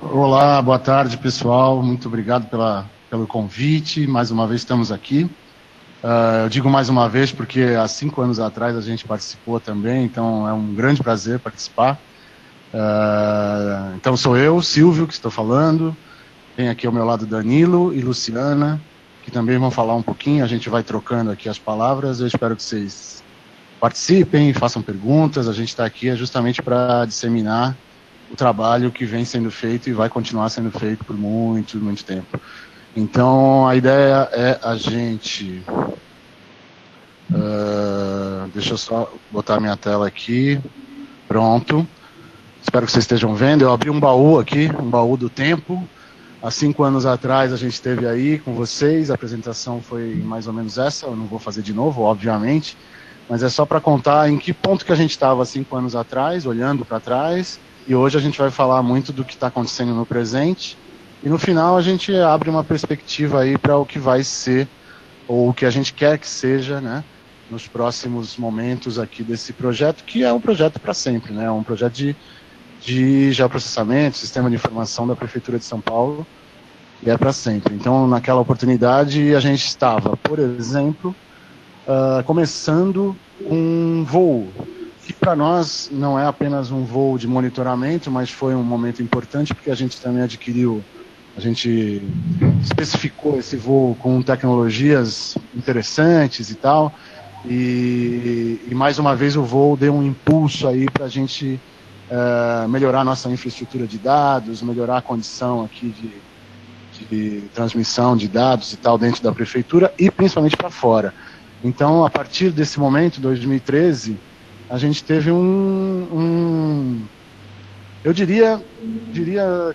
Olá, boa tarde, pessoal. Muito obrigado pelo convite. Mais uma vez estamos aqui. Eu digo mais uma vez porque há 5 anos atrás a gente participou também, então é um grande prazer participar. Então sou eu, Silvio, que estou falando. Tem aqui ao meu lado Danilo e Luciana, que também vão falar um pouquinho. A gente vai trocando aqui as palavras. Eu espero que vocês participem, façam perguntas. A gente está aqui justamente para disseminar o trabalho que vem sendo feito e vai continuar sendo feito por muito, muito tempo. Então, a ideia é a gente... deixa eu só botar minha tela aqui. Pronto. Espero que vocês estejam vendo. Eu abri um baú aqui, um baú do tempo. Há 5 anos atrás a gente esteve aí com vocês. A apresentação foi mais ou menos essa. Eu não vou fazer de novo, obviamente. Mas é só para contar em que ponto que a gente estava há 5 anos atrás, olhando para trás. E hoje a gente vai falar muito do que está acontecendo no presente. E no final a gente abre uma perspectiva aí para o que vai ser, ou o que a gente quer que seja, né, nos próximos momentos aqui desse projeto, que é um projeto para sempre, né, um projeto de geoprocessamento, sistema de informação da Prefeitura de São Paulo, e é para sempre. Então, naquela oportunidade, a gente estava, por exemplo, começando um voo, que para nós não é apenas um voo de monitoramento, mas foi um momento importante porque a gente também a gente especificou esse voo com tecnologias interessantes e tal, e mais uma vez o voo deu um impulso aí para a gente melhorar a nossa infraestrutura de dados, melhorar a condição aqui de transmissão de dados e tal dentro da prefeitura e principalmente para fora. Então, a partir desse momento, 2013, a gente teve eu diria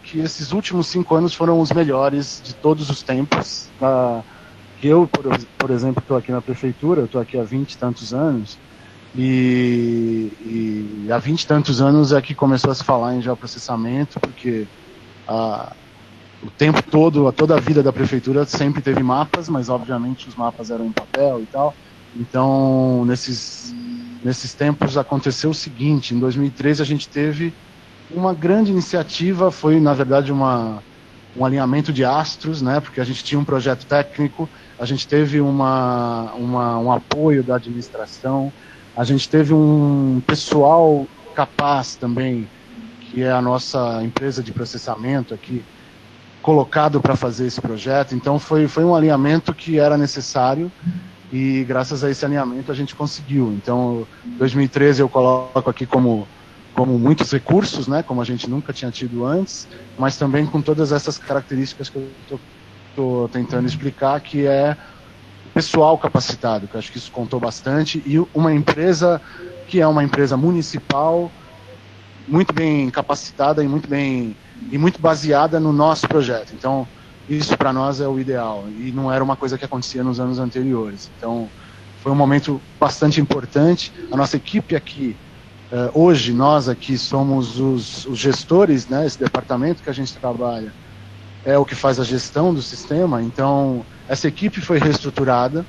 que esses últimos 5 anos foram os melhores de todos os tempos. Que eu, por exemplo, estou aqui na prefeitura, eu estou aqui há 20 e tantos anos, e há 20 e tantos anos é que começou a se falar em geoprocessamento, porque o tempo todo, toda a vida da prefeitura sempre teve mapas, mas obviamente os mapas eram em papel e tal. Então, nesses tempos aconteceu o seguinte: em 2013 a gente teve uma grande iniciativa, foi na verdade um alinhamento de astros, né, porque a gente tinha um projeto técnico, a gente teve um apoio da administração, a gente teve um pessoal capaz também, que é a nossa empresa de processamento aqui, colocado para fazer esse projeto. Então foi um alinhamento que era necessário, e graças a esse alinhamento a gente conseguiu. Então, 2013 eu coloco aqui como muitos recursos, né, como a gente nunca tinha tido antes, mas também com todas essas características que eu estou tentando explicar, que é pessoal capacitado, que eu acho que isso contou bastante, e uma empresa que é uma empresa municipal, muito bem capacitada e muito baseada no nosso projeto. Então, isso para nós é o ideal, e não era uma coisa que acontecia nos anos anteriores. Então, foi um momento bastante importante. A nossa equipe aqui, hoje, nós aqui somos os gestores, né, esse departamento que a gente trabalha é o que faz a gestão do sistema. Então, essa equipe foi reestruturada.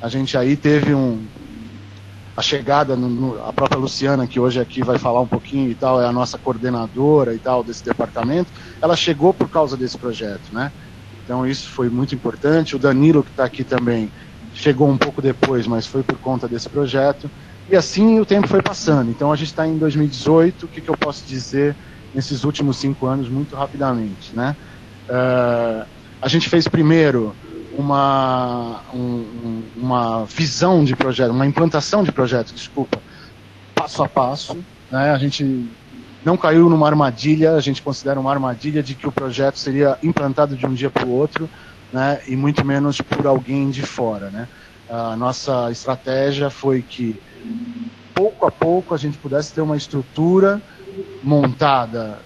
A gente aí teve a chegada, a própria Luciana, que hoje aqui vai falar um pouquinho e tal, é a nossa coordenadora e tal desse departamento, ela chegou por causa desse projeto, né? Então isso foi muito importante. O Danilo, que está aqui também, chegou um pouco depois, mas foi por conta desse projeto. E assim o tempo foi passando. Então a gente está em 2018, o que eu posso dizer nesses últimos 5 anos, muito rapidamente, né? A gente fez primeiro uma visão de projeto, uma implantação de projeto, passo a passo, né? A gente não caiu numa armadilha, a gente considera uma armadilha de que o projeto seria implantado de um dia para o outro, né? E muito menos por alguém de fora, né? A nossa estratégia foi que, pouco a pouco, a gente pudesse ter uma estrutura montada,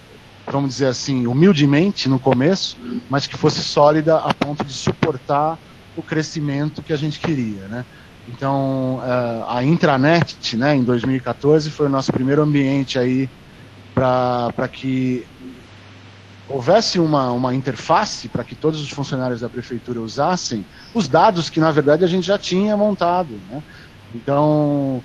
vamos dizer assim, humildemente no começo, mas que fosse sólida a ponto de suportar o crescimento que a gente queria, né? Então, a intranet, né, em 2014, foi o nosso primeiro ambiente aí para que houvesse uma interface para que todos os funcionários da prefeitura usassem os dados que, na verdade, a gente já tinha montado, né? Então,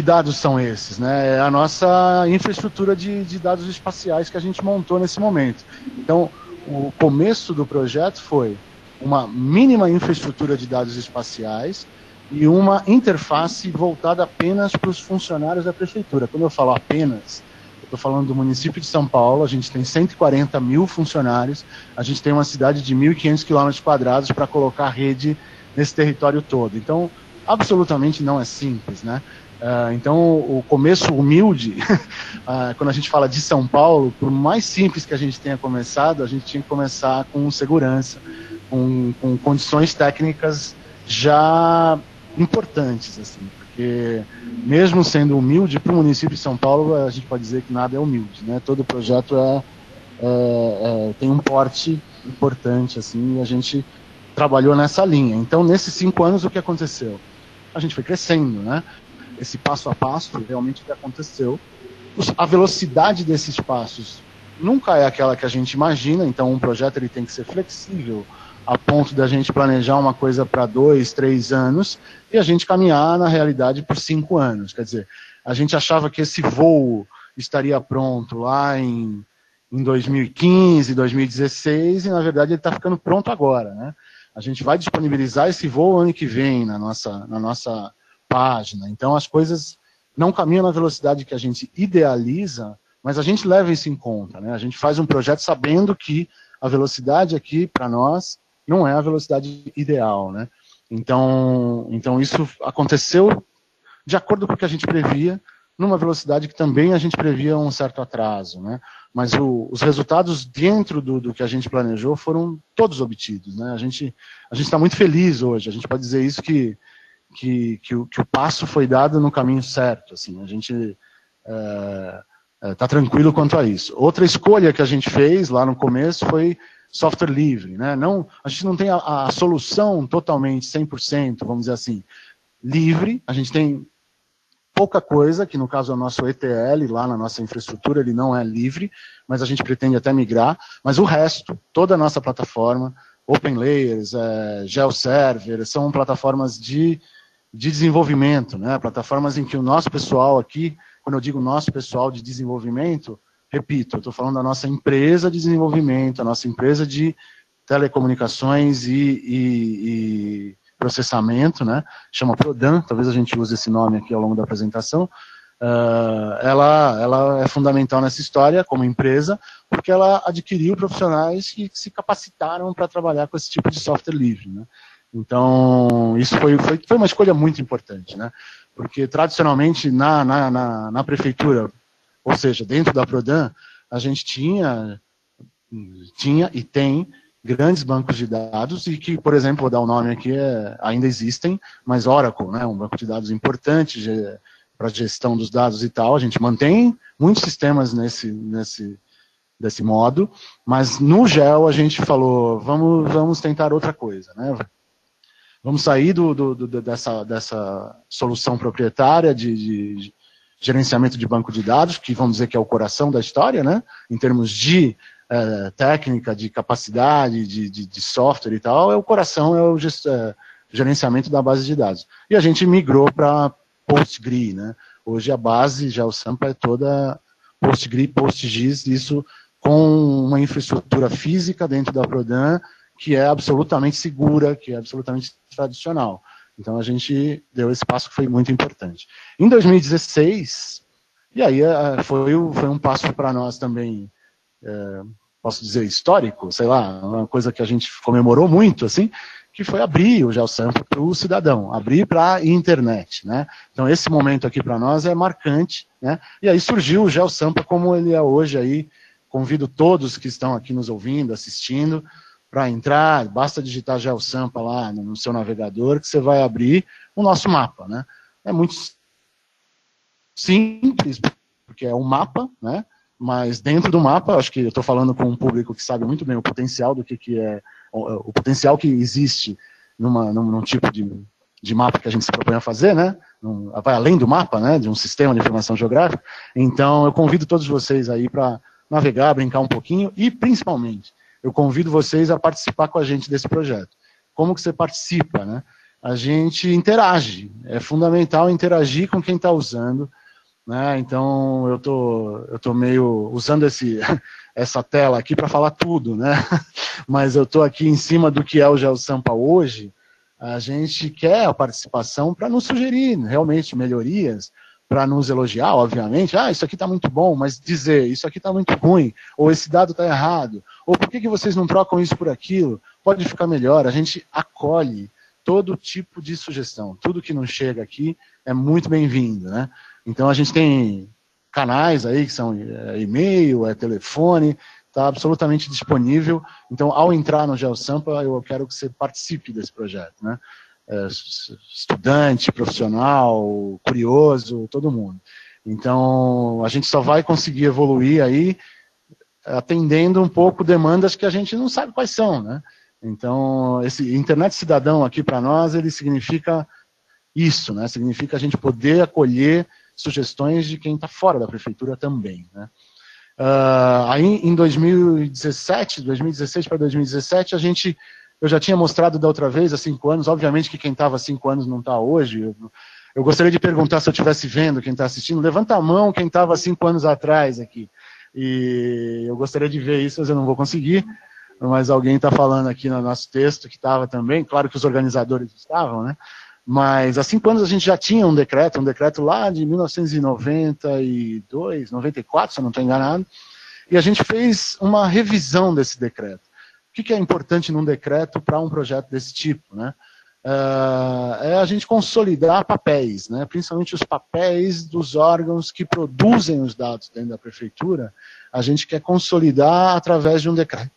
Que dados são esses? Né? É a nossa infraestrutura de dados espaciais que a gente montou nesse momento. Então, o começo do projeto foi uma mínima infraestrutura de dados espaciais e uma interface voltada apenas para os funcionários da prefeitura. Quando eu falo apenas, eu estou falando do município de São Paulo, a gente tem 140 mil funcionários, a gente tem uma cidade de 1.500 km² para colocar rede nesse território todo. Então, absolutamente não é simples, né? Então, o começo humilde, quando a gente fala de São Paulo, por mais simples que a gente tenha começado, a gente tinha que começar com segurança, com condições técnicas já importantes, assim, porque mesmo sendo humilde, para o município de São Paulo, a gente pode dizer que nada é humilde, né? Todo projeto tem um porte importante, assim, e a gente trabalhou nessa linha. Então, nesses 5 anos, o que aconteceu? A gente foi crescendo, né? Esse passo a passo, realmente o que aconteceu. A velocidade desses passos nunca é aquela que a gente imagina, então um projeto ele tem que ser flexível, a ponto da gente planejar uma coisa para 2, 3 anos, e a gente caminhar na realidade por 5 anos. Quer dizer, a gente achava que esse voo estaria pronto lá em 2015, 2016, e na verdade ele está ficando pronto agora, né? A gente vai disponibilizar esse voo ano que vem na nossa página. Então as coisas não caminham na velocidade que a gente idealiza, mas a gente leva isso em conta, né? A gente faz um projeto sabendo que a velocidade aqui, para nós, não é a velocidade ideal, né? Então isso aconteceu de acordo com o que a gente previa, numa velocidade que também a gente previa um certo atraso, né? Mas os resultados dentro do que a gente planejou foram todos obtidos, né? A gente está muito feliz hoje, a gente pode dizer isso que o passo foi dado no caminho certo, assim, a gente está tranquilo quanto a isso. Outra escolha que a gente fez lá no começo foi software livre, né? Não, a gente não tem a solução totalmente 100%, vamos dizer assim, livre, a gente tem pouca coisa, que no caso é o nosso ETL, lá na nossa infraestrutura, ele não é livre, mas a gente pretende até migrar, mas o resto, toda a nossa plataforma, OpenLayers, GeoServer, são plataformas de desenvolvimento, né? Plataformas em que o nosso pessoal aqui, quando eu digo nosso pessoal de desenvolvimento, repito, eu estou falando da nossa empresa de desenvolvimento, a nossa empresa de telecomunicações e processamento, né? Chama Prodan, talvez a gente use esse nome aqui ao longo da apresentação. Ela é fundamental nessa história como empresa, porque ela adquiriu profissionais que se capacitaram para trabalhar com esse tipo de software livre, né? Então, isso foi uma escolha muito importante, né? Porque, tradicionalmente, na prefeitura, ou seja, dentro da Prodan, a gente tinha e tem grandes bancos de dados e que, por exemplo, vou dar o nome aqui, ainda existem, mas Oracle, né, um banco de dados importante para a gestão dos dados e tal, a gente mantém muitos sistemas desse modo, mas no Geo a gente falou, vamos tentar outra coisa, né? Vamos sair dessa solução proprietária de gerenciamento de banco de dados, que vamos dizer que é o coração da história, né? Em termos de técnica, de capacidade, de software e tal, o coração é o gerenciamento da base de dados. E a gente migrou para PostgRE, né? Hoje a base, já o Sampa é toda PostgRE, PostGIS, isso com uma infraestrutura física dentro da Prodan, que é absolutamente segura, que é absolutamente tradicional. Então a gente deu esse passo que foi muito importante. Em 2016, e aí foi um passo para nós também, posso dizer, histórico, sei lá, uma coisa que a gente comemorou muito, assim, que foi abrir o GeoSampa para o cidadão, abrir para a internet, né? Então esse momento aqui para nós é marcante, né? E aí surgiu o GeoSampa como ele é hoje aí. Convido todos que estão aqui nos ouvindo, assistindo, para entrar, basta digitar GeoSampa lá no seu navegador, que você vai abrir o nosso mapa, né? É muito simples, porque é um mapa, né? Mas dentro do mapa, acho que eu estou falando com um público que sabe muito bem o potencial do que é, o potencial que existe num tipo de mapa que a gente se propõe a fazer, né? Vai além do mapa, né? De um sistema de informação geográfica. Então, eu convido todos vocês aí para navegar, brincar um pouquinho e, principalmente, eu convido vocês a participar com a gente desse projeto. Como que você participa, né? a gente interage. É fundamental interagir com quem está usando, né? Então, eu tô meio usando essa tela aqui para falar tudo, né? Mas eu estou aqui em cima do que é o GeoSampa hoje. A gente quer a participação para nos sugerir realmente melhorias, para nos elogiar, obviamente. Isso aqui está muito bom, mas dizer, isso aqui está muito ruim, ou esse dado está errado, ou por que vocês não trocam isso por aquilo? Pode ficar melhor. A gente acolhe todo tipo de sugestão. Tudo que não chega aqui é muito bem-vindo, né? Então a gente tem canais aí que são e-mail, telefone, está absolutamente disponível. Então, ao entrar no GeoSampa, eu quero que você participe desse projeto, né? Estudante, profissional, curioso, todo mundo. Então, a gente só vai conseguir evoluir aí atendendo um pouco demandas que a gente não sabe quais são, né? Então, esse Internet Cidadão aqui para nós, ele significa isso, né? Significa a gente poder acolher sugestões de quem está fora da prefeitura também, né? Aí, em 2016 para 2017, eu já tinha mostrado da outra vez, há 5 anos, obviamente que quem estava há 5 anos não está hoje. Eu gostaria de perguntar, se eu estivesse vendo, quem está assistindo, levanta a mão quem estava há 5 anos atrás aqui. E eu gostaria de ver isso, mas eu não vou conseguir. Mas alguém está falando aqui no nosso texto que estava também, claro que os organizadores estavam, né? Mas há 5 anos a gente já tinha um decreto lá de 1992, 94, se eu não estou enganado, e a gente fez uma revisão desse decreto. O que é importante num decreto para um projeto desse tipo, né? É a gente consolidar papéis, né? Principalmente os papéis dos órgãos que produzem os dados dentro da prefeitura, a gente quer consolidar através de um decreto.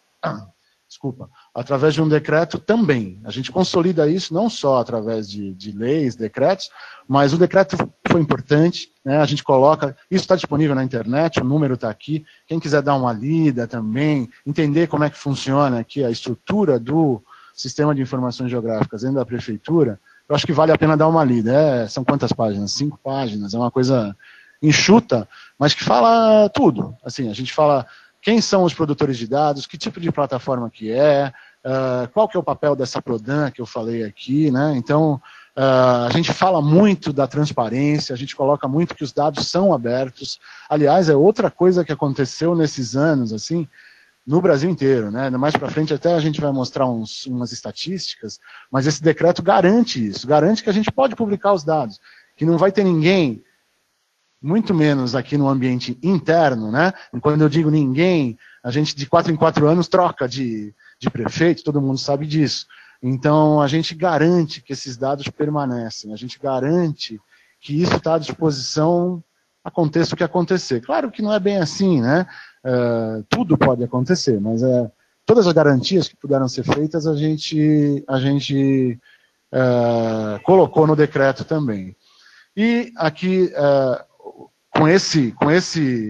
Através de um decreto também. A gente consolida isso não só através de leis, decretos, mas o decreto foi importante, né? A gente coloca, isso está disponível na internet, o número está aqui, quem quiser dar uma lida também, entender como é que funciona aqui a estrutura do Sistema de Informações Geográficas dentro da prefeitura, eu acho que vale a pena dar uma lida. São quantas páginas? 5 páginas, é uma coisa enxuta, mas que fala tudo. Assim, a gente fala quem são os produtores de dados, que tipo de plataforma que qual que é o papel dessa Prodan que eu falei aqui, né? Então, a gente fala muito da transparência, a gente coloca muito que os dados são abertos. Aliás, é outra coisa que aconteceu nesses anos, assim, no Brasil inteiro, né? Mais para frente até a gente vai mostrar umas estatísticas, mas esse decreto garante isso, garante que a gente pode publicar os dados, que não vai ter ninguém, muito menos aqui no ambiente interno, né? E quando eu digo ninguém, a gente de 4 em 4 anos troca de prefeito, todo mundo sabe disso. Então, a gente garante que esses dados permanecem, a gente garante que isso está à disposição, aconteça o que acontecer. Claro que não é bem assim, né? Tudo pode acontecer, mas todas as garantias que puderam ser feitas, a gente colocou no decreto também. E aqui, com esse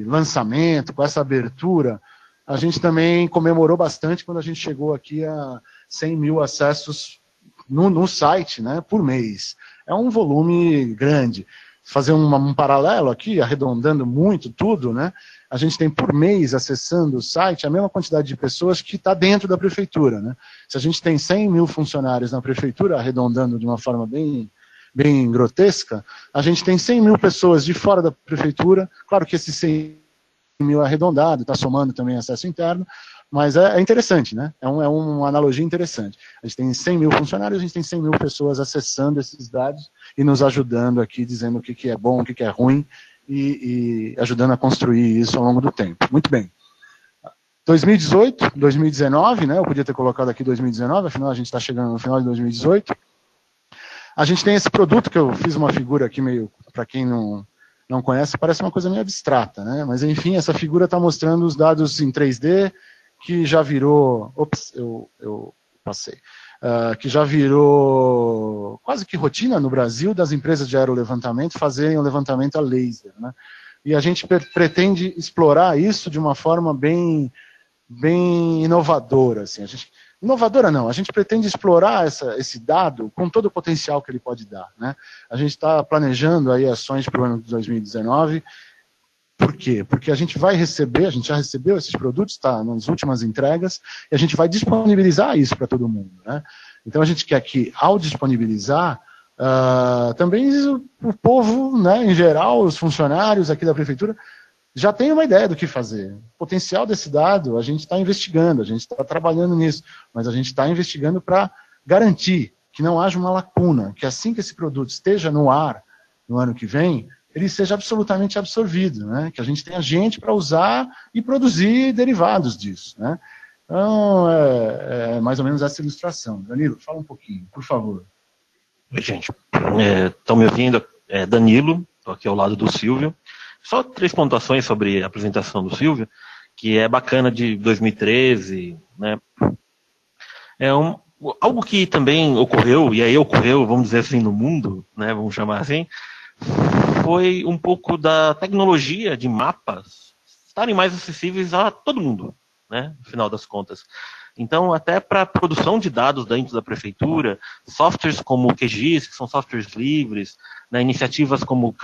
lançamento, com essa abertura, a gente também comemorou bastante quando a gente chegou aqui a 100 mil acessos no site, né, por mês. É um volume grande. Fazer um paralelo aqui, arredondando muito tudo, né, a gente tem por mês acessando o site a mesma quantidade de pessoas que está dentro da prefeitura, né. Se a gente tem 100 mil funcionários na prefeitura, arredondando de uma forma bem grotesca, a gente tem 100 mil pessoas de fora da prefeitura, claro que esse 100 mil é arredondado, está somando também acesso interno, mas é interessante, né? É uma analogia interessante. A gente tem 100 mil funcionários, a gente tem 100 mil pessoas acessando esses dados e nos ajudando aqui, dizendo o que é bom, o que é ruim, e ajudando a construir isso ao longo do tempo. Muito bem. 2018, 2019, né? Eu podia ter colocado aqui 2019, afinal a gente está chegando no final de 2018. A gente tem esse produto, que eu fiz uma figura aqui meio, para quem não conhece, parece uma coisa meio abstrata, né? Mas enfim, essa figura está mostrando os dados em 3D, que já virou, eu passei, que já virou quase que rotina no Brasil das empresas de aerolevantamento fazerem o levantamento a laser, né? E a gente pretende explorar isso de uma forma bem inovadora, assim. Inovadora não, a gente pretende explorar esse dado com todo o potencial que ele pode dar, né? A gente está planejando aí ações para o ano de 2019. Por quê? Porque a gente já recebeu esses produtos, está nas últimas entregas, e a gente vai disponibilizar isso para todo mundo, né? Então a gente quer que, ao disponibilizar, também o povo, né, em geral, os funcionários aqui da prefeitura, já tem uma ideia do que fazer. O potencial desse dado, a gente está investigando, a gente está trabalhando nisso, mas a gente está investigando para garantir que não haja uma lacuna, que assim que esse produto esteja no ar no ano que vem, ele seja absolutamente absorvido, né? Que a gente tenha gente para usar e produzir derivados disso, né? Então, é mais ou menos essa ilustração. Danilo, fala um pouquinho, por favor. Oi, gente. Estão me ouvindo? Danilo, estou aqui ao lado do Silvio. Só 3 pontuações sobre a apresentação do Silvio, que é bacana de 2013, né? Algo que também ocorreu, e aí ocorreu, vamos dizer assim, no mundo, né? Vamos chamar assim, foi um pouco da tecnologia de mapas estarem mais acessíveis a todo mundo, né? No final das contas. Então, até para a produção de dados dentro da prefeitura, softwares como o QGIS, que são softwares livres, né? Iniciativas como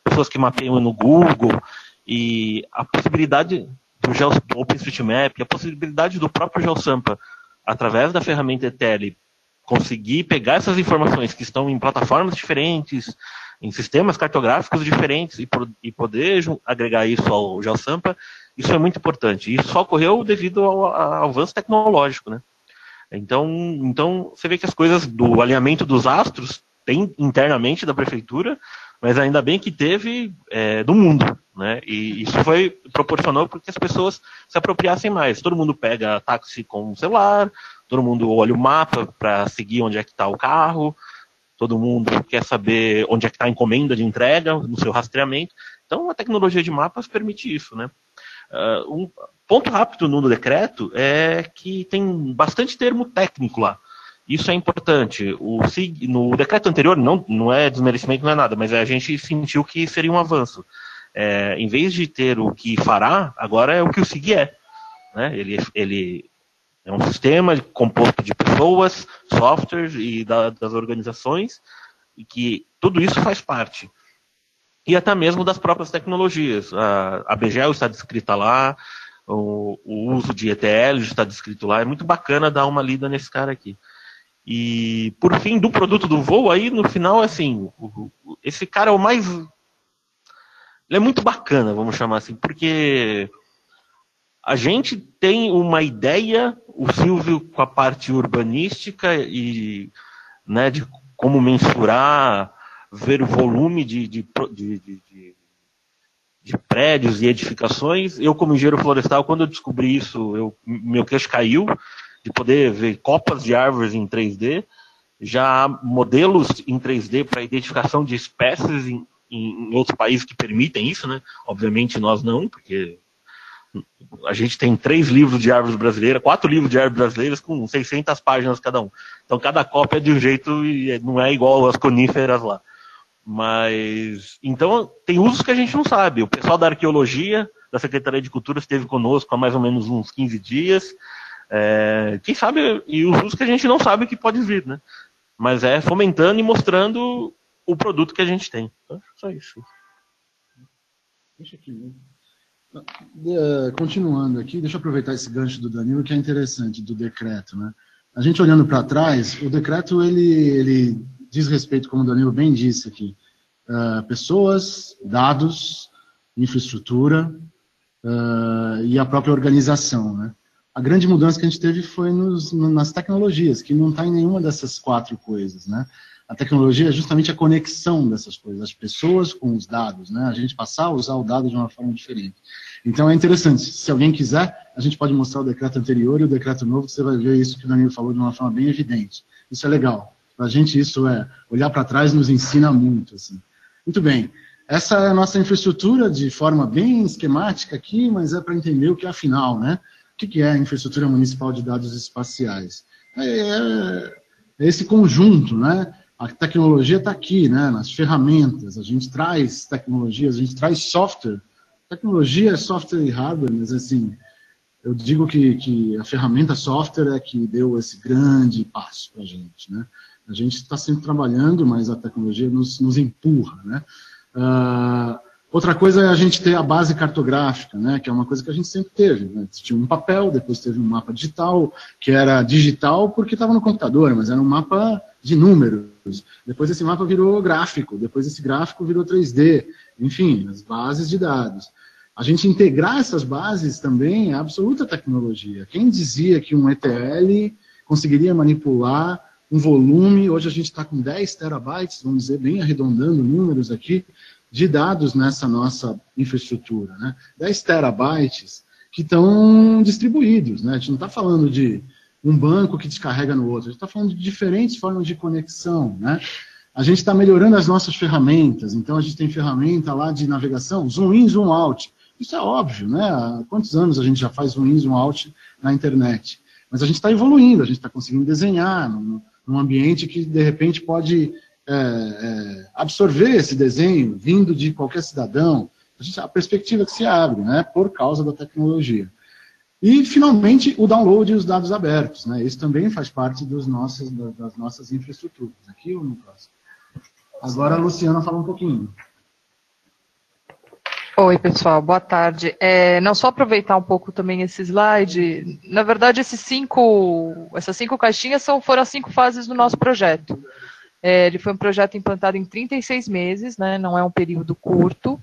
pessoas que mapeiam no Google, e a possibilidade do OpenStreetMap, a possibilidade do próprio GeoSampa, através da ferramenta ETL, conseguir pegar essas informações que estão em plataformas diferentes, em sistemas cartográficos diferentes, e poder agregar isso ao GeoSampa, isso é muito importante. E isso só ocorreu devido ao avanço tecnológico, né? Então, você vê que as coisas do alinhamento dos astros tem internamente da prefeitura, mas ainda bem que teve do mundo, né? E isso proporcionou porque as pessoas se apropriassem mais. Todo mundo pega táxi com o celular, todo mundo olha o mapa para seguir onde é que está o carro, todo mundo quer saber onde é que está a encomenda de entrega no seu rastreamento. Então, a tecnologia de mapas permite isso, né? Um ponto rápido no decreto é que tem bastante termo técnico lá. Isso é importante. No decreto anterior, não é desmerecimento, não é nada, mas a gente sentiu que seria um avanço. Em vez de ter o que fará, agora é o que o SIG é. Né? Ele é um sistema composto de pessoas, softwares e das organizações, e que tudo isso faz parte. E até mesmo das próprias tecnologias. A BGEL está descrita lá, o uso de ETL está descrito lá. É muito bacana dar uma lida nesse cara aqui. E, por fim, do produto do voo, aí, no final, assim, esse cara é o mais... Ele é muito bacana, vamos chamar assim, porque a gente tem uma ideia, o Silvio com a parte urbanística e, né, de como mensurar, ver o volume de prédios e edificações. Eu, como engenheiro florestal, quando eu descobri isso, meu queixo caiu, de poder ver copas de árvores em 3D, já há modelos em 3D para identificação de espécies em outros países que permitem isso, né? Obviamente nós não, porque a gente tem 3 livros de árvores brasileiras, 4 livros de árvores brasileiras com 600 páginas cada um. Então cada cópia é de um jeito e não é igual às coníferas lá. Mas, então, tem usos que a gente não sabe. O pessoal da arqueologia, da Secretaria de Cultura, esteve conosco há mais ou menos uns 15 dias. Quem sabe, e os usos que a gente não sabe que pode vir, né? Mas fomentando e mostrando o produto que a gente tem. Então, só isso. Deixa aqui. Continuando aqui, deixa eu aproveitar esse gancho do Danilo, que é interessante, do decreto, né? A gente olhando para trás, o decreto, ele diz respeito, como o Danilo bem disse aqui, pessoas, dados, infraestrutura e a própria organização, né? A grande mudança que a gente teve foi nas tecnologias, que não está em nenhuma dessas 4 coisas, né? A tecnologia é justamente a conexão dessas coisas, as pessoas com os dados, né? A gente passar a usar o dado de uma forma diferente. Então é interessante, se alguém quiser, a gente pode mostrar o decreto anterior e o decreto novo, você vai ver isso que o Danilo falou de uma forma bem evidente. Isso é legal. Para a gente isso olhar para trás nos ensina muito, assim. Muito bem. Essa é a nossa infraestrutura de forma bem esquemática aqui, mas é para entender o que é afinal, né? O que é a infraestrutura municipal de dados espaciais? É esse conjunto, né? A tecnologia está aqui, né? Nas ferramentas, a gente traz tecnologias, a gente traz software. Tecnologia é software e hardware, mas assim, eu digo que a ferramenta software é que deu esse grande passo para a gente, né? A gente está sempre trabalhando, mas a tecnologia nos empurra, né? Outra coisa é a gente ter a base cartográfica, né, que é uma coisa que a gente sempre teve. Né? Tinha um papel, depois teve um mapa digital, que era digital porque estava no computador, mas era um mapa de números. Depois esse mapa virou gráfico, depois esse gráfico virou 3D. Enfim, as bases de dados. A gente integrar essas bases também é absoluta tecnologia. Quem dizia que um ETL conseguiria manipular um volume, hoje a gente está com 10 terabytes, vamos dizer, bem arredondando números aqui, de dados nessa nossa infraestrutura. Né? 10 terabytes que estão distribuídos. Né? A gente não está falando de um banco que descarrega no outro, a gente está falando de diferentes formas de conexão. Né? A gente está melhorando as nossas ferramentas, então a gente tem ferramenta lá de navegação, zoom in, zoom out. Isso é óbvio, né? Há quantos anos a gente já faz zoom in, zoom out na internet? Mas a gente está evoluindo, a gente está conseguindo desenhar num ambiente que, de repente, pode absorver esse desenho vindo de qualquer cidadão. A perspectiva que se abre, né? Por causa da tecnologia. E, finalmente, o download e os dados abertos. Né? Isso também faz parte das nossas infraestruturas. Aqui ou no próximo? Agora a Luciana fala um pouquinho. Oi, pessoal, boa tarde. Não só aproveitar um pouco também esse slide. Na verdade, essas 5 caixinhas foram as 5 fases do nosso projeto. Ele foi um projeto implantado em 36 meses, né, não é um período curto,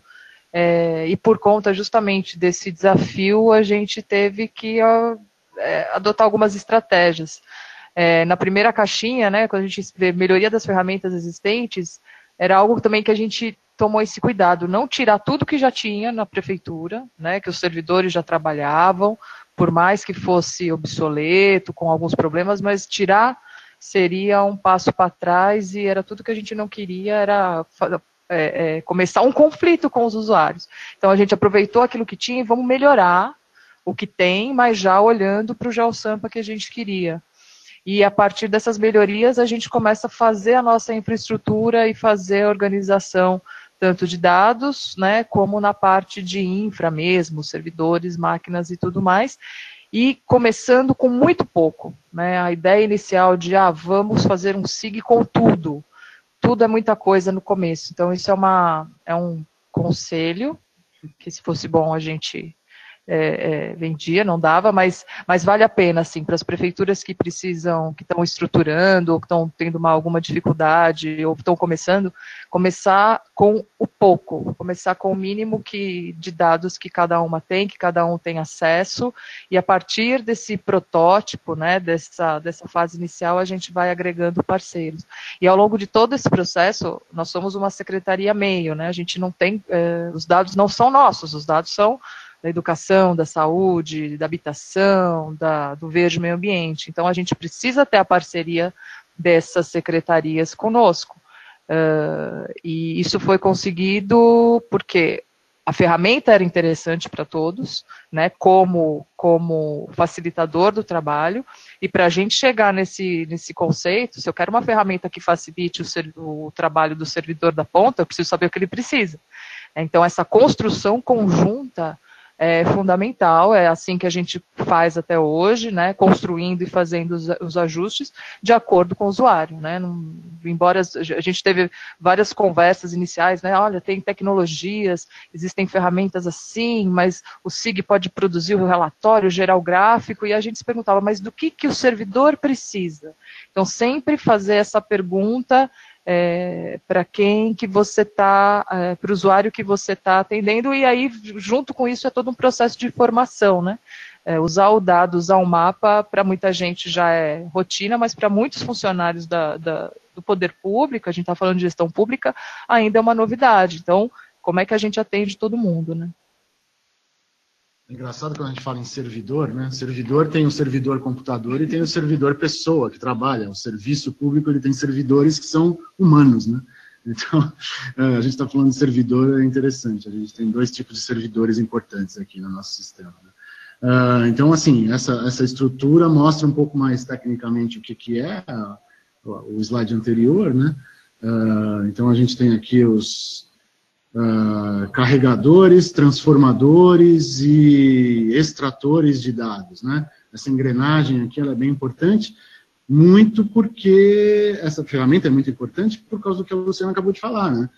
e por conta justamente desse desafio, a gente teve que adotar algumas estratégias. Na primeira caixinha, né, quando a gente vê melhoria das ferramentas existentes, era algo também que a gente tomou esse cuidado, não tirar tudo que já tinha na prefeitura, né, que os servidores já trabalhavam, por mais que fosse obsoleto, com alguns problemas, mas tirar seria um passo para trás e era tudo que a gente não queria, era começar um conflito com os usuários. Então a gente aproveitou aquilo que tinha e vamos melhorar o que tem, mas já olhando para o GeoSampa que a gente queria. E a partir dessas melhorias a gente começa a fazer a nossa infraestrutura e fazer a organização tanto de dados, né, como na parte de infra mesmo, servidores, máquinas e tudo mais, e começando com muito pouco, né, a ideia inicial de, vamos fazer um SIG com tudo é muita coisa no começo, então isso é um conselho, que se fosse bom a gente vendia, não dava, mas vale a pena, assim, para as prefeituras que precisam, que estão estruturando, ou que estão tendo alguma dificuldade, ou estão começar com o pouco, começar com o mínimo de dados que cada uma tem, que cada um tem acesso, e a partir desse protótipo, né, dessa fase inicial, a gente vai agregando parceiros. E ao longo de todo esse processo, nós somos uma secretaria meio, né, a gente não tem, os dados não são nossos, os dados são da educação, da saúde, da habitação, do verde meio ambiente. Então, a gente precisa ter a parceria dessas secretarias conosco. E isso foi conseguido porque a ferramenta era interessante para todos, né, como facilitador do trabalho, e para a gente chegar nesse conceito, se eu quero uma ferramenta que facilite o trabalho do servidor da ponta, eu preciso saber o que ele precisa. Então, essa construção conjunta é fundamental, é assim que a gente faz até hoje, né, construindo e fazendo os ajustes de acordo com o usuário, né, embora a gente teve várias conversas iniciais, né, olha, tem tecnologias, existem ferramentas assim, mas o SIG pode produzir o relatório, gerar o gráfico, e a gente se perguntava, mas do que o servidor precisa? Então, sempre fazer essa pergunta para quem que você está, para o usuário que você está atendendo, e aí, junto com isso, é todo um processo de formação, né? Usar o dado, usar o mapa, para muita gente já é rotina, mas para muitos funcionários do poder público, a gente está falando de gestão pública, ainda é uma novidade. Então, como é que a gente atende todo mundo, né? É engraçado quando a gente fala em servidor, né? Servidor tem o servidor computador e tem o servidor pessoa que trabalha. O serviço público ele tem servidores que são humanos, né? Então, a gente está falando de servidor, é interessante. A gente tem 2 tipos de servidores importantes aqui no nosso sistema. Né? Então, assim, essa estrutura mostra um pouco mais tecnicamente o que é o slide anterior, né? Então, a gente tem aqui os carregadores, transformadores e extratores de dados, né? Essa engrenagem aqui ela é bem importante, muito porque essa ferramenta é muito importante por causa do que a Luciana acabou de falar, né?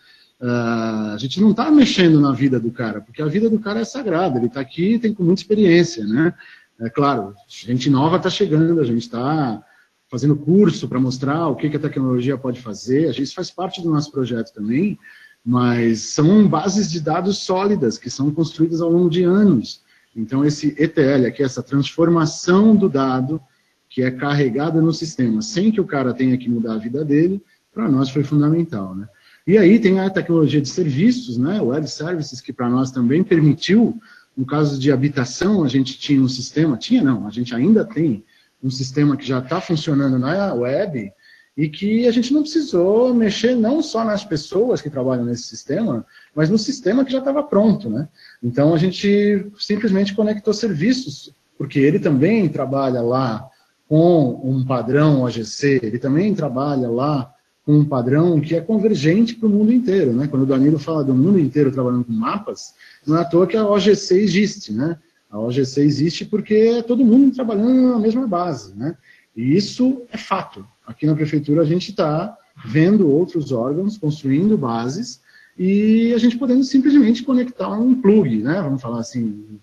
A gente não está mexendo na vida do cara, porque a vida do cara é sagrada, ele está aqui e tem com muita experiência, né? É claro, gente nova está chegando, a gente está fazendo curso para mostrar o que a tecnologia pode fazer, isso faz parte do nosso projeto também, mas são bases de dados sólidas, que são construídas ao longo de anos. Então, esse ETL aqui, essa transformação do dado, que é carregada no sistema, sem que o cara tenha que mudar a vida dele, para nós foi fundamental, né? E aí tem a tecnologia de serviços, né, Web Services, que para nós também permitiu, no caso de habitação, a gente tinha um sistema, a gente ainda tem um sistema que já está funcionando na web, e que a gente não precisou mexer não só nas pessoas que trabalham nesse sistema, mas no sistema que já estava pronto, né? Então a gente simplesmente conectou serviços, porque ele também trabalha lá com um padrão OGC, ele também trabalha lá com um padrão que é convergente para o mundo inteiro, né? Quando o Danilo fala do mundo inteiro trabalhando com mapas, não é à toa que a OGC existe, né? A OGC existe porque é todo mundo trabalhando na mesma base, né? E isso é fato. Aqui na prefeitura a gente está vendo outros órgãos, construindo bases, e a gente podendo simplesmente conectar um plug, né? Vamos falar assim,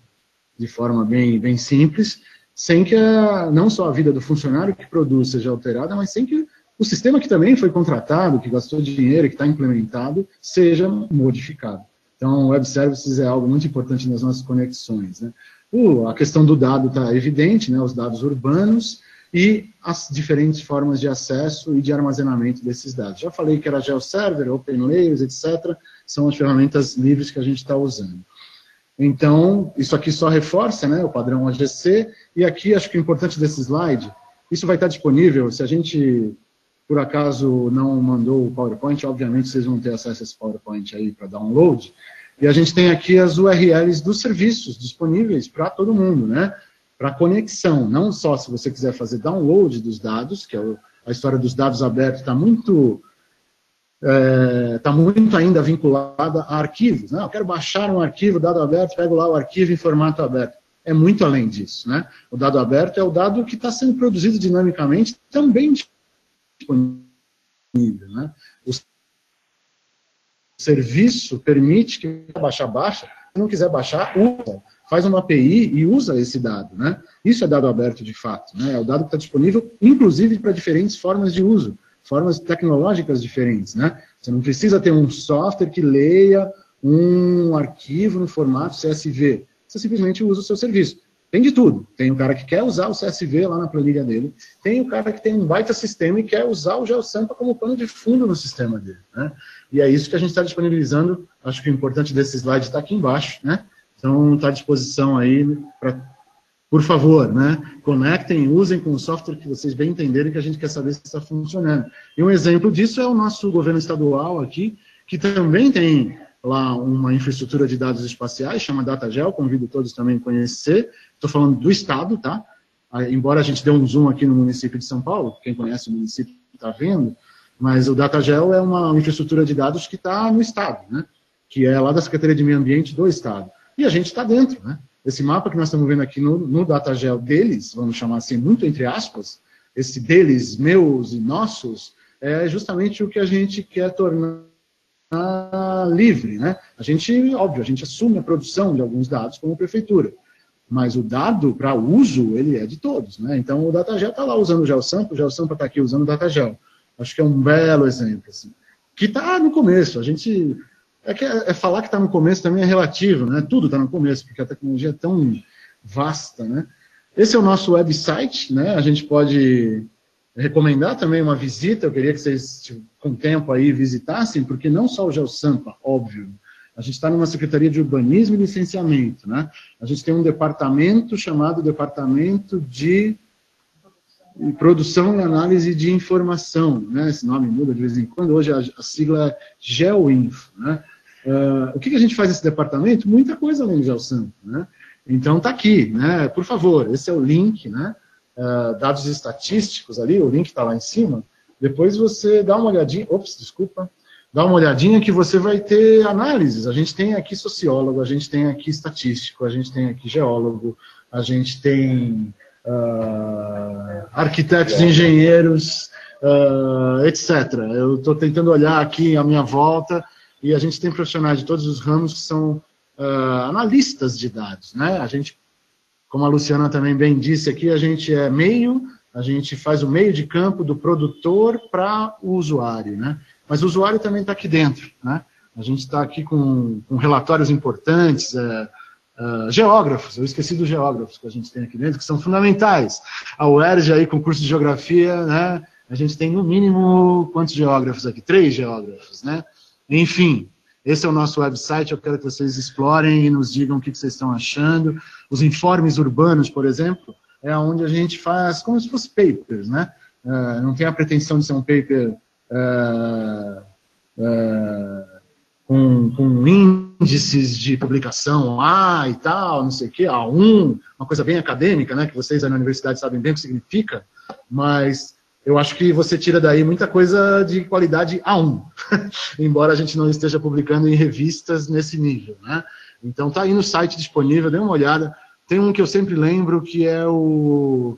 de forma bem simples, sem que não só a vida do funcionário que produz seja alterada, mas sem que o sistema que também foi contratado, que gastou dinheiro, que está implementado, seja modificado. Então, Web Services é algo muito importante nas nossas conexões, né? A questão do dado está evidente, né? Os dados urbanos e as diferentes formas de acesso e de armazenamento desses dados. Já falei que era GeoServer, OpenLayers, etc. São as ferramentas livres que a gente está usando. Então, isso aqui só reforça, né, o padrão OGC, e aqui acho que o importante desse slide, isso vai estar disponível, se a gente, por acaso, não mandou o PowerPoint, obviamente vocês vão ter acesso a esse PowerPoint aí para download, e a gente tem aqui as URLs dos serviços disponíveis para todo mundo, né, para conexão, não só se você quiser fazer download dos dados, que é a história dos dados abertos está muito ainda vinculada a arquivos, né? Eu quero baixar um arquivo, dado aberto, pego lá o arquivo em formato aberto. É muito além disso, né? O dado aberto é o dado que está sendo produzido dinamicamente, também disponível, né? O serviço permite que baixa. Se não quiser baixar, usa. Faz uma API e usa esse dado, né? Isso é dado aberto de fato, né? É o dado que está disponível, inclusive, para diferentes formas de uso, formas tecnológicas diferentes, né? Você não precisa ter um software que leia um arquivo no formato CSV. Você simplesmente usa o seu serviço. Tem de tudo. Tem o cara que quer usar o CSV lá na planilha dele, tem o cara que tem um baita sistema e quer usar o GeoSampa como pano de fundo no sistema dele, né? E é isso que a gente está disponibilizando. Acho que o importante desse slide está aqui embaixo, né? Então, está à disposição aí para... Por favor, né, conectem, usem com o software que vocês bem entenderem, que a gente quer saber se está funcionando. E um exemplo disso é o nosso governo estadual aqui, que também tem lá uma infraestrutura de dados espaciais, chama DataGel, convido todos também a conhecer. Estou falando do estado, tá? Embora a gente dê um zoom aqui no município de São Paulo, quem conhece o município está vendo, mas o DataGel é uma infraestrutura de dados que está no estado, né? Que é lá da Secretaria de Meio Ambiente do estado. E a gente está dentro, né? Esse mapa que nós estamos vendo aqui no DataGel deles, vamos chamar assim, muito entre aspas, esse deles, meus e nossos, é justamente o que a gente quer tornar livre, né? A gente, óbvio, a gente assume a produção de alguns dados como prefeitura, mas o dado para uso, ele é de todos, né? Então o DataGel está lá usando o GeoSampa está aqui usando o DataGel. Acho que é um belo exemplo, assim. Que está no começo, a gente... falar que está no começo também é relativo, né? Tudo está no começo, porque a tecnologia é tão vasta, né? Esse é o nosso website, né? A gente pode recomendar também uma visita, eu queria que vocês, com tempo aí, visitassem, porque não só o GeoSampa, óbvio, a gente está numa Secretaria de Urbanismo e Licenciamento, né? A gente tem um departamento chamado Departamento de Produção e Análise de Informação, né? Esse nome muda de vez em quando, hoje a sigla é GeoInfo, né? O que a gente faz nesse departamento? Muita coisa além do GeoSampa, né? Então está aqui, né? Por favor, esse é o link, né? Dados estatísticos ali, o link está lá em cima. Depois você dá uma olhadinha, dá uma olhadinha que você vai ter análises. A gente tem aqui sociólogo, a gente tem aqui estatístico, a gente tem aqui geólogo, a gente tem arquitetos, engenheiros, etc. Eu estou tentando olhar aqui à minha volta. e a gente tem profissionais de todos os ramos que são analistas de dados, né? A gente, como a Luciana também bem disse aqui, a gente é meio, a gente faz o meio de campo do produtor para o usuário, né? Mas o usuário também está aqui dentro, né? A gente está aqui com relatórios importantes, geógrafos, eu esqueci dos geógrafos que a gente tem aqui dentro, que são fundamentais. A UERJ aí, com curso de geografia, né? A gente tem no mínimo, quantos geógrafos aqui? 3 geógrafos, né? Enfim, esse é o nosso website, eu quero que vocês explorem e nos digam o que vocês estão achando. Os informes urbanos, por exemplo, é onde a gente faz como se fosse papers, né? Não tem a pretensão de ser um paper com índices de publicação A e tal, não sei o quê, A1, uma coisa bem acadêmica, né? Que vocês aí na universidade sabem bem o que significa, mas eu acho que você tira daí muita coisa de qualidade A1, embora a gente não esteja publicando em revistas nesse nível, né? Então tá aí no site disponível, dê uma olhada. Tem um que eu sempre lembro, que é o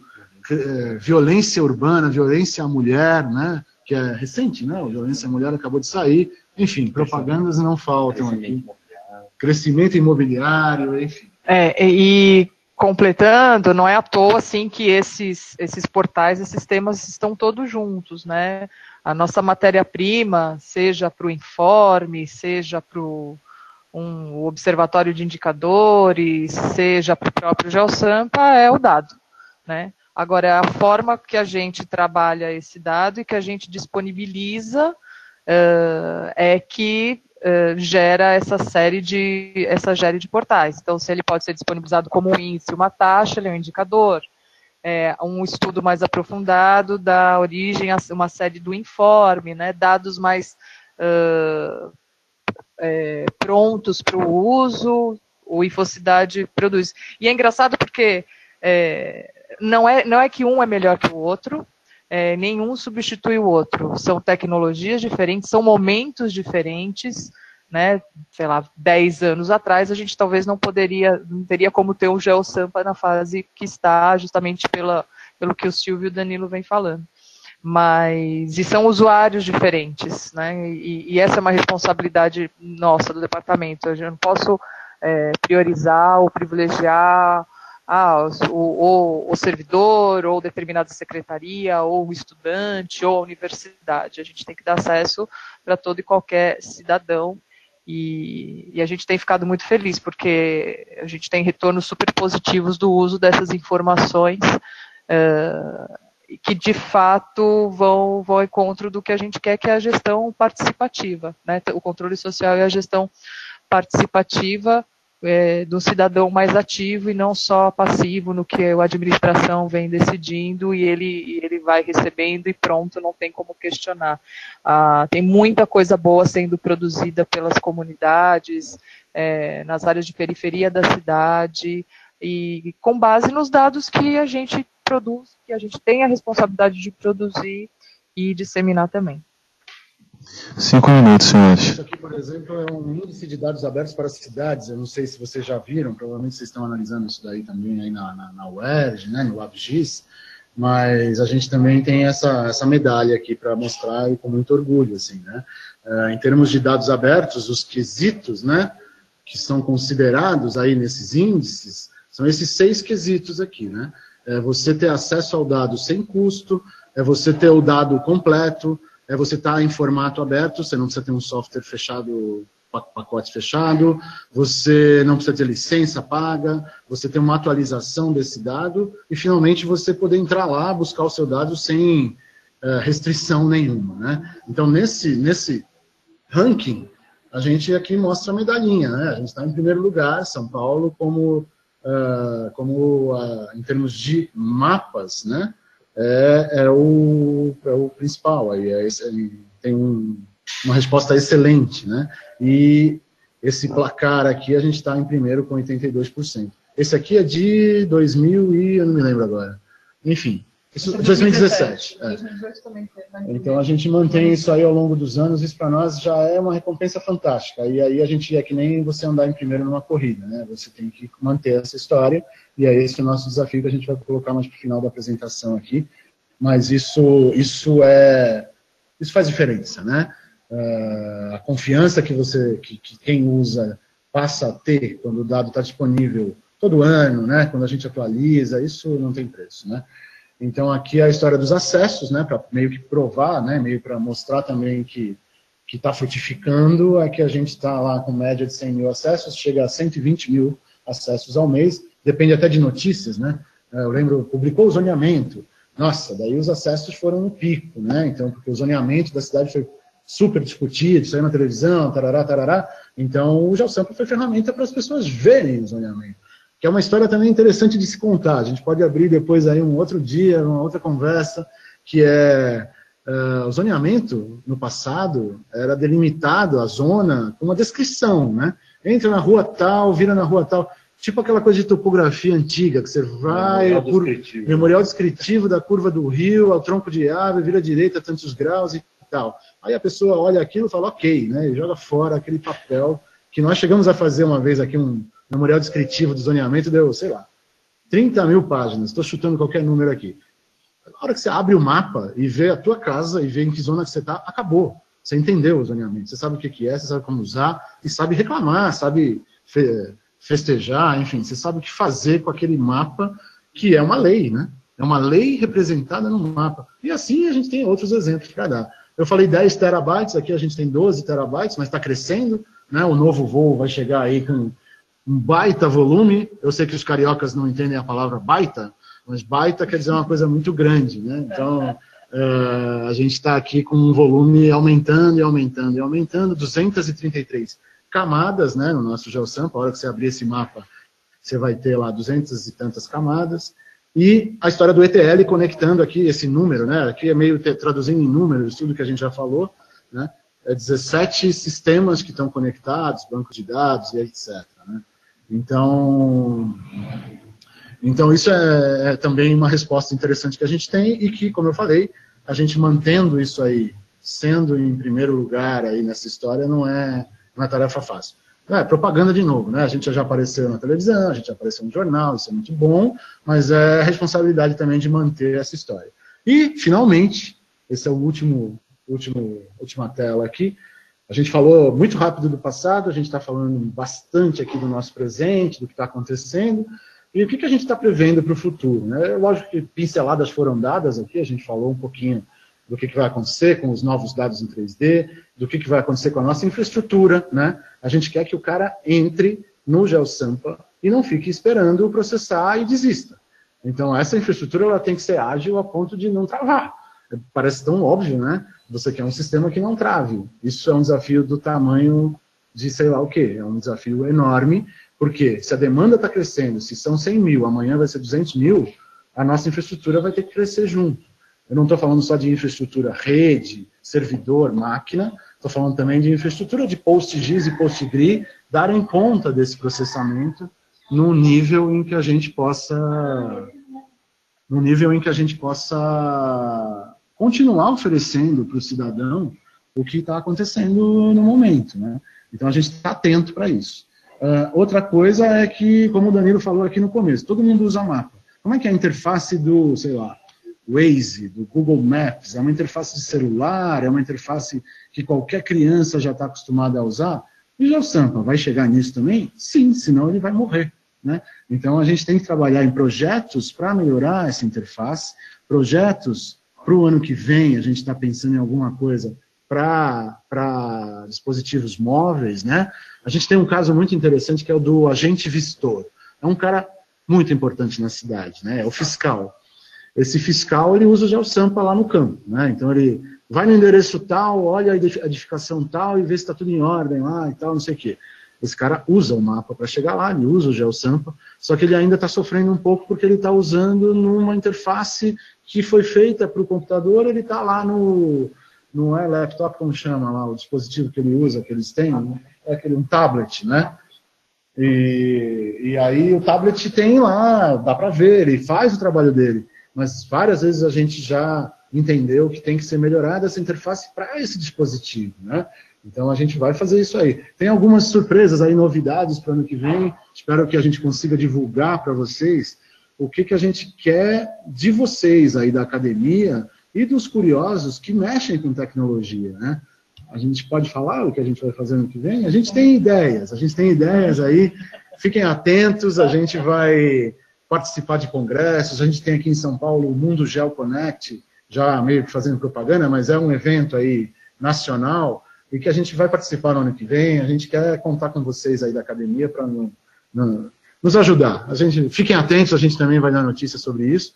Violência Urbana, Violência à Mulher, né? Que é recente, né? O Violência à Mulher acabou de sair. Enfim, propagandas não faltam aqui. Crescimento imobiliário, enfim. E completando, não é à toa assim que esses portais, esses temas estão todos juntos, né? A nossa matéria-prima, seja para o informe, seja para o observatório de indicadores, seja para o próprio GeoSampa, é o dado, né? Agora, a forma que a gente trabalha esse dado e que a gente disponibiliza é que gera essa série de portais. Então, se ele pode ser disponibilizado como um índice, uma taxa, ele é um indicador. Um estudo mais aprofundado da origem a uma série do informe, né, dados mais prontos para o uso, o Infocidade produz. E é engraçado porque não é que um é melhor que o outro, nenhum substitui o outro. São tecnologias diferentes, são momentos diferentes, né? Sei lá, 10 anos atrás a gente talvez não teria como ter um GeoSampa na fase que está, justamente pelo que o Silvio e o Danilo vem falando. E são usuários diferentes, né? E essa é uma responsabilidade nossa do departamento. Eu não posso priorizar ou privilegiar o servidor, ou determinada secretaria, ou o estudante, ou a universidade. A gente tem que dar acesso para todo e qualquer cidadão, e a gente tem ficado muito feliz, porque a gente tem retornos super positivos do uso dessas informações, que de fato vão ao encontro do que a gente quer, que é a gestão participativa, né? O controle social e a gestão participativa do cidadão mais ativo e não só passivo no que a administração vem decidindo e ele vai recebendo e pronto, não tem como questionar. Tem muita coisa boa sendo produzida pelas comunidades, nas áreas de periferia da cidade, e com base nos dados que a gente produz, que a gente tem a responsabilidade de produzir e disseminar também. 5 minutos, senhores. Isso aqui, por exemplo, é um índice de dados abertos para cidades. Eu não sei se vocês já viram, provavelmente vocês estão analisando isso daí também aí na UERJ, né, no LabGIS, mas a gente também tem essa medalha aqui para mostrar e com muito orgulho, assim, né? Em termos de dados abertos, os quesitos, né, que são considerados aí nesses índices, são esses 6 quesitos aqui, né? Você ter acesso ao dado sem custo, você ter o dado completo, você estar em formato aberto, você não precisa ter um software fechado, pacote fechado, você não precisa ter licença paga, você tem uma atualização desse dado, e finalmente você poder entrar lá, buscar o seu dado sem restrição nenhuma, né? Então, nesse ranking, a gente aqui mostra a medalhinha, né? A gente está em primeiro lugar, São Paulo, em termos de mapas, né? É o principal, aí tem uma resposta excelente, né? E esse placar aqui a gente está em primeiro com 82%. Esse aqui é de 2000 e eu não me lembro agora. Enfim, isso 2017. 2018 também. Então a gente mantém isso aí ao longo dos anos, isso para nós já é uma recompensa fantástica. E aí a gente é que nem você andar em primeiro numa corrida, né? Você tem que manter essa história, e é esse o nosso desafio que a gente vai colocar mais para o final da apresentação aqui. Mas isso faz diferença, né? a confiança que quem usa passa a ter quando o dado está disponível todo ano, né, quando a gente atualiza, isso não tem preço, né? Então aqui é a história dos acessos, né, para meio que provar, né, meio para mostrar também que está frutificando, é que a gente está lá com média de 100 mil acessos, chega a 120 mil acessos ao mês, depende até de notícias, né? Eu lembro, publicou o zoneamento, nossa, daí os acessos foram no pico, né? Então, porque o zoneamento da cidade foi super discutido, saiu na televisão, tarará, tarará. Então, o GeoSample foi ferramenta para as pessoas verem o zoneamento, que é uma história também interessante de se contar. A gente pode abrir depois aí um outro dia, uma outra conversa, que é o zoneamento, no passado, era delimitado a zona com uma descrição, né? Entra na rua tal, vira na rua tal. Tipo aquela coisa de topografia antiga, que você vai... Memorial descritivo da curva do rio, ao tronco de árvore, vira à direita, tantos graus e tal. Aí a pessoa olha aquilo e fala, ok, né? E joga fora aquele papel, que nós chegamos a fazer uma vez aqui, um memorial descritivo do zoneamento, deu, sei lá, 30 mil páginas, estou chutando qualquer número aqui. Na hora que você abre o mapa e vê a tua casa e vê em que zona que você está, acabou. Você entendeu o zoneamento, você sabe o que é, você sabe como usar, e sabe reclamar, sabe festejar, enfim, você sabe o que fazer com aquele mapa, que é uma lei, né? É uma lei representada no mapa. E assim a gente tem outros exemplos para dar. Eu falei 10 terabytes, aqui a gente tem 12 terabytes, mas está crescendo, né? O novo voo vai chegar aí com um baita volume. Eu sei que os cariocas não entendem a palavra baita, mas baita quer dizer uma coisa muito grande, né? Então, a gente está aqui com um volume aumentando e aumentando e aumentando, 233 camadas, né, no nosso GeoSample. A hora que você abrir esse mapa, você vai ter lá 200 e tantas camadas. E a história do ETL conectando aqui esse número, né? Aqui é meio traduzindo em números tudo que a gente já falou, né? É 17 sistemas que estão conectados, bancos de dados e etc, né? Então isso é também uma resposta interessante que a gente tem e que, como eu falei, a gente mantendo isso aí, sendo em primeiro lugar aí nessa história, não é tarefa fácil. Propaganda de novo, né? A gente já apareceu na televisão, a gente já apareceu no jornal, isso é muito bom, mas é responsabilidade também de manter essa história. E, finalmente, esse é o última tela aqui. A gente falou muito rápido do passado, a gente está falando bastante aqui do nosso presente, do que está acontecendo, e o que a gente está prevendo para o futuro, né? Lógico que pinceladas foram dadas aqui, a gente falou um pouquinho do que vai acontecer com os novos dados em 3D, do que vai acontecer com a nossa infraestrutura, né? A gente quer que o cara entre no GeoSample e não fique esperando processar e desista. Então, essa infraestrutura ela tem que ser ágil a ponto de não travar. Parece tão óbvio, né? Você quer um sistema que não trave. Isso é um desafio do tamanho de sei lá o quê. É um desafio enorme, porque se a demanda está crescendo, se são 100 mil, amanhã vai ser 200 mil, a nossa infraestrutura vai ter que crescer junto. Eu não estou falando só de infraestrutura rede, servidor, máquina, estou falando também de infraestrutura de PostGIS e PostgRE darem conta desse processamento no nível em que a gente possa continuar oferecendo para o cidadão o que está acontecendo no momento, né? Então a gente está atento para isso. Outra coisa é que, como o Danilo falou aqui no começo, todo mundo usa mapa. Como é que é a interface do, sei lá, Waze, do Google Maps? É uma interface de celular? É uma interface que qualquer criança já está acostumada a usar? E o GeoSample vai chegar nisso também? Sim, senão ele vai morrer, né? Então a gente tem que trabalhar em projetos para melhorar essa interface, projetos para o ano que vem, a gente está pensando em alguma coisa para dispositivos móveis, né? A gente tem um caso muito interessante que é o do agente Vistor. É um cara muito importante na cidade, né? É o fiscal. Esse fiscal, ele usa o GeoSample lá no campo, né? Então ele vai no endereço tal, olha a edificação tal e vê se está tudo em ordem lá e tal, não sei o quê. Esse cara usa o mapa para chegar lá, ele usa o GeoSample, só que ele ainda está sofrendo um pouco porque ele está usando numa interface que foi feita para o computador, ele está lá não é laptop, como chama lá, o dispositivo que ele usa, que eles têm, né? É aquele, um tablet, né? E aí o tablet tem lá, dá para ver, ele faz o trabalho dele, mas várias vezes a gente já entendeu que tem que ser melhorada essa interface para esse dispositivo, né? Então a gente vai fazer isso aí. Tem algumas surpresas aí, novidades para o ano que vem, espero que a gente consiga divulgar para vocês o que a gente quer de vocês aí da academia e dos curiosos que mexem com tecnologia, né? A gente pode falar o que a gente vai fazer no que vem? A gente tem ideias aí, fiquem atentos, a gente vai participar de congressos, a gente tem aqui em São Paulo o Mundo Geo Connect, já meio que fazendo propaganda, mas é um evento aí nacional, e que a gente vai participar no ano que vem, a gente quer contar com vocês aí da academia para nos ajudar. Fiquem atentos, a gente também vai dar notícias sobre isso.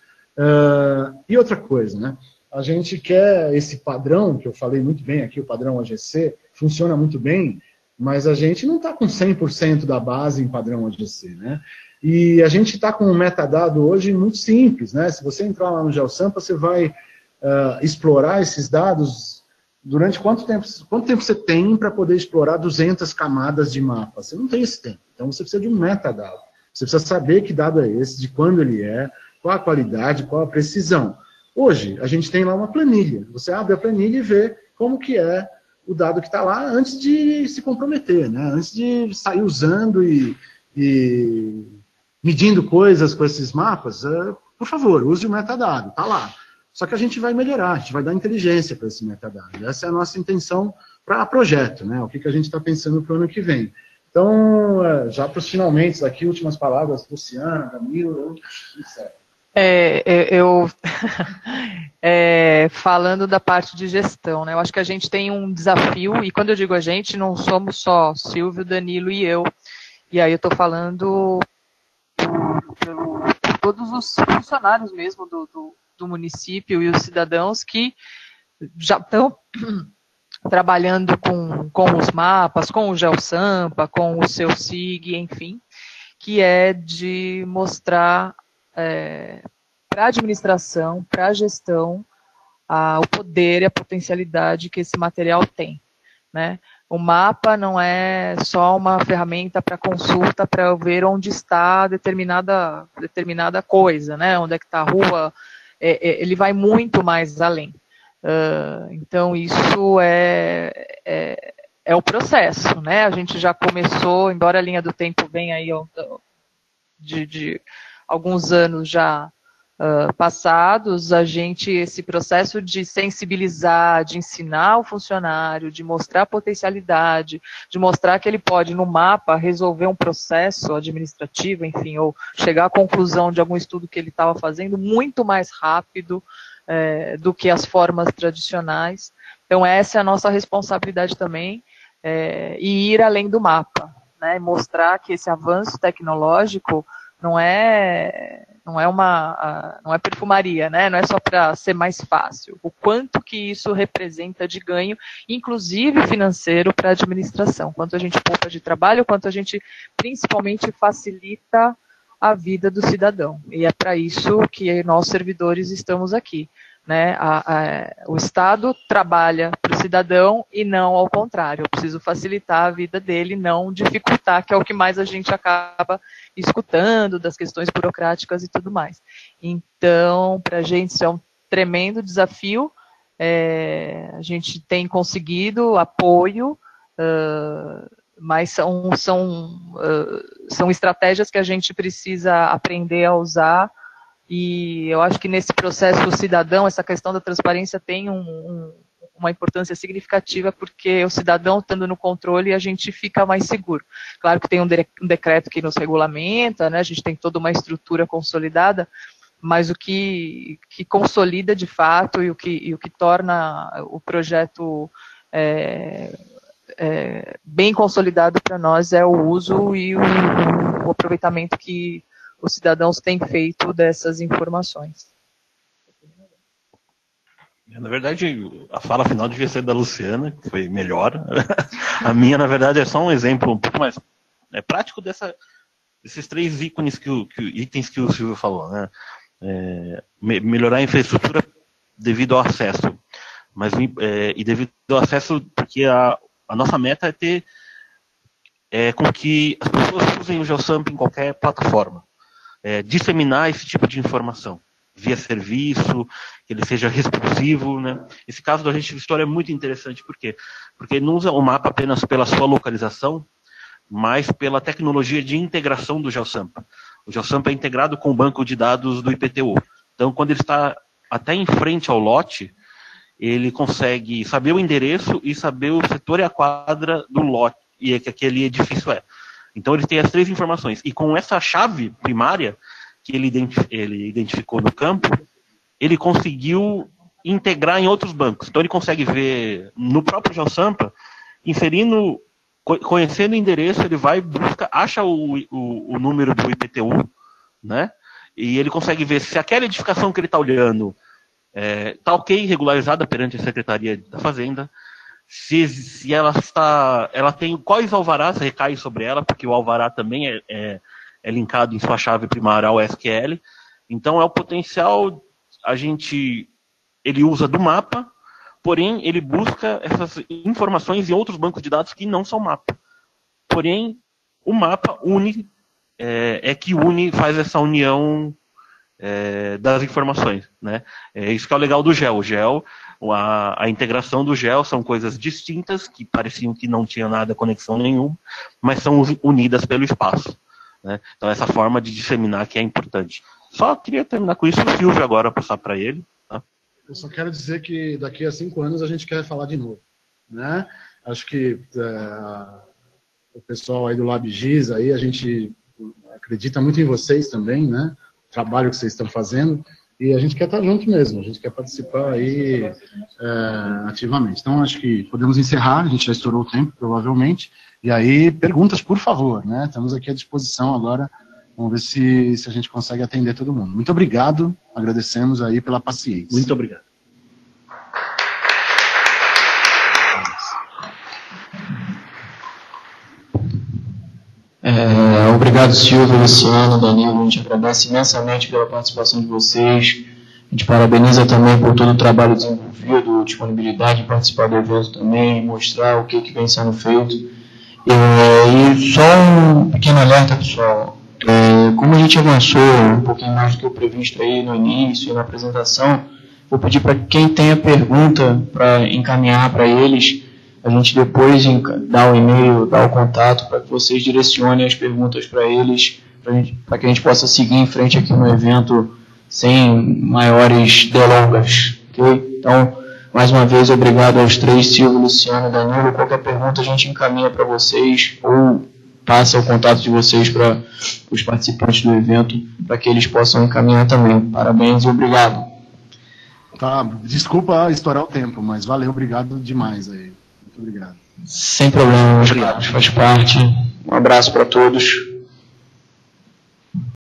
E outra coisa, né? A gente quer esse padrão, que eu falei muito bem aqui, o padrão AGC, funciona muito bem, mas a gente não está com 100% da base em padrão AGC, né? E a gente está com um metadado hoje muito simples, né? Se você entrar lá no GeoSampa, você vai explorar esses dados durante quanto tempo você tem para poder explorar 200 camadas de mapa? Você não tem esse tempo, então você precisa de um metadado. Você precisa saber que dado é esse, de quando ele é, qual a qualidade, qual a precisão. Hoje, a gente tem lá uma planilha. Você abre a planilha e vê como que é o dado que está lá antes de se comprometer, né? Antes de sair usando e medindo coisas com esses mapas, por favor, use o metadado, está lá. Só que a gente vai melhorar, a gente vai dar inteligência para esse metadado. Essa é a nossa intenção para projeto, né? O que a gente está pensando para o ano que vem. Então, já para os finalmente, aqui, últimas palavras, Luciana, Camilo, etc. Falando da parte de gestão, né? Eu acho que a gente tem um desafio, e quando eu digo a gente, não somos só Silvio, Danilo e eu. E aí eu estou falando por todos os funcionários mesmo do município e os cidadãos que já estão trabalhando com os mapas, com o GeoSampa, com o seu SIG, enfim, que é de mostrar para a administração, para a gestão, o poder e a potencialidade que esse material tem, né? O mapa não é só uma ferramenta para consulta, para eu ver onde está determinada coisa, né? Onde é que está a rua, ele vai muito mais além. Então, isso é o processo, né? A gente já começou, embora a linha do tempo venha aí de alguns anos já passados, esse processo de sensibilizar, de ensinar o funcionário, de mostrar a potencialidade, de mostrar que ele pode, no mapa, resolver um processo administrativo, enfim, ou chegar à conclusão de algum estudo que ele estava fazendo muito mais rápido do que as formas tradicionais. Então, essa é a nossa responsabilidade também, e ir além do mapa, né, mostrar que esse avanço tecnológico não é perfumaria, né? Não é só para ser mais fácil. O quanto que isso representa de ganho, inclusive financeiro, para a administração. Quanto a gente poupa de trabalho, quanto a gente principalmente facilita a vida do cidadão. E é para isso que nós, servidores, estamos aqui, né? O Estado trabalha para o cidadão e não ao contrário. Eu preciso facilitar a vida dele, não dificultar, que é o que mais a gente acaba escutando, das questões burocráticas e tudo mais. Então, para a gente isso é um tremendo desafio. A gente tem conseguido apoio, mas são estratégias que a gente precisa aprender a usar. E eu acho que nesse processo cidadão, essa questão da transparência tem uma importância significativa, porque o cidadão estando no controle, a gente fica mais seguro. Claro que tem um decreto que nos regulamenta, né, a gente tem toda uma estrutura consolidada, mas o que consolida de fato e o que torna o projeto bem consolidado para nós é o uso e o aproveitamento que os cidadãos têm feito dessas informações. Na verdade, a fala final devia ser da Luciana, que foi melhor. A minha, na verdade, é só um exemplo um pouco mais prático desses três itens que o Silvio falou, né? Melhorar a infraestrutura devido ao acesso. E devido ao acesso, porque a nossa meta é ter com que as pessoas usem o GeoSampa em qualquer plataforma. Disseminar esse tipo de informação via serviço, que ele seja responsivo, né? Esse caso do Agente Vistória é muito interessante, por quê? Porque ele não usa o mapa apenas pela sua localização, mas pela tecnologia de integração do GeoSampa. O GeoSampa é integrado com o banco de dados do IPTU. Então, quando ele está até em frente ao lote, ele consegue saber o endereço e saber o setor e a quadra do lote, e que aquele edifício é. Então ele tem as 3 informações. E com essa chave primária que ele identificou no campo, ele conseguiu integrar em outros bancos. Então ele consegue ver no próprio GeoSampa, inserindo, conhecendo o endereço, ele vai, busca, acha o número do IPTU, né? E ele consegue ver se aquela edificação que ele está olhando está ok, regularizada perante a Secretaria da Fazenda, se ela tem quais alvarás recaem sobre ela, porque o alvará também é linkado em sua chave primária ao SQL. Então é o potencial, ele usa do mapa, porém ele busca essas informações em outros bancos de dados que não são mapa. Porém, o mapa faz essa união das informações, né? É isso que é o legal do GEL. O GEL, a integração do GEL são coisas distintas, que pareciam que não tinham nada, conexão nenhuma, mas são unidas pelo espaço, né? Então essa forma de disseminar que é importante. Só queria terminar com isso, o Silvio agora passar para ele. Tá? Eu só quero dizer que daqui a 5 anos a gente quer falar de novo, né? Acho que o pessoal aí do LabGIS, aí a gente acredita muito em vocês também, né? O trabalho que vocês estão fazendo, e a gente quer estar junto mesmo, a gente quer participar aí ativamente. Então, acho que podemos encerrar, a gente já estourou o tempo, provavelmente, e aí, perguntas, por favor, né? Estamos aqui à disposição agora, vamos ver se a gente consegue atender todo mundo. Muito obrigado, agradecemos aí pela paciência. Muito obrigado. Obrigado, Silvio, Luciano, Danilo. A gente agradece imensamente pela participação de vocês. A gente parabeniza também por todo o trabalho desenvolvido, disponibilidade de participar do evento também, mostrar o que vem sendo feito. E só um pequeno alerta, pessoal. Como a gente avançou um pouquinho mais do que o previsto aí no início e na apresentação, vou pedir para quem tenha pergunta para encaminhar para eles. A gente depois dá o e-mail, dá o contato para que vocês direcionem as perguntas para eles, para que a gente possa seguir em frente aqui no evento sem maiores delongas. Okay? Então, mais uma vez, obrigado aos 3, Silvio, Luciano e Danilo. Qualquer pergunta a gente encaminha para vocês ou passa o contato de vocês para os participantes do evento, para que eles possam encaminhar também. Parabéns e obrigado. Tá, desculpa estourar o tempo, mas valeu, obrigado demais aí. Muito obrigado. Sem problema, obrigado. Faz parte. Um abraço para todos.